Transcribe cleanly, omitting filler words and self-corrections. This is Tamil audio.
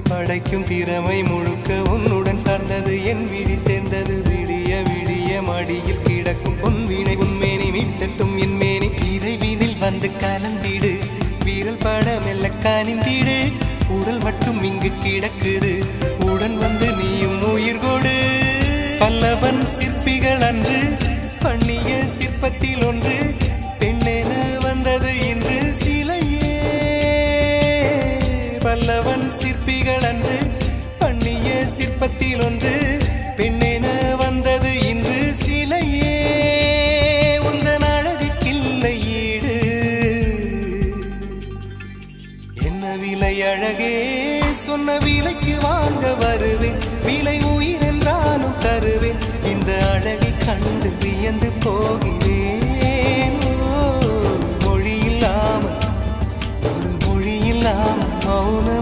படைக்கும் திறமை முழுக்க உன்னுடன் சார்ந்தது என் விழி சேர்ந்தது விடிய விடிய மடியில் கிடக்கும் பொன்வினை உன்மேனி மீட்டட்டும் என் மேனி இறைவினில் வந்து கலந்திடு வீரல் பட மெல்ல காணிந்திடு உடல் மட்டும் இங்கு கிடக்குது உடன் வந்து நீயும் உயிர் கொடு பல்லவன் சிற்பிகள் அன்று பண்ணிய சிற்பத்தில் ஒன்று பெண்ணென வந்தது இன்று சிலையே பல்லவன் சிற்பிகள் அன்று பண்ணிய சிற்பத்தில் ஒன்று பெண்ணென வந்தது இன்று சிலையே உந்தன் அழகுக்கில்லை ஈடு என்ன விலை அழகே சொன்ன விலைக்கு வாங்க வருவேன் விலை உயிர் என்றாலும் தருவேன் இந்த அழகை கண்டு வியந்து போகிறேன் மொழி இல்லாமல் ஒரு மொழி இல்லாமல் மௌன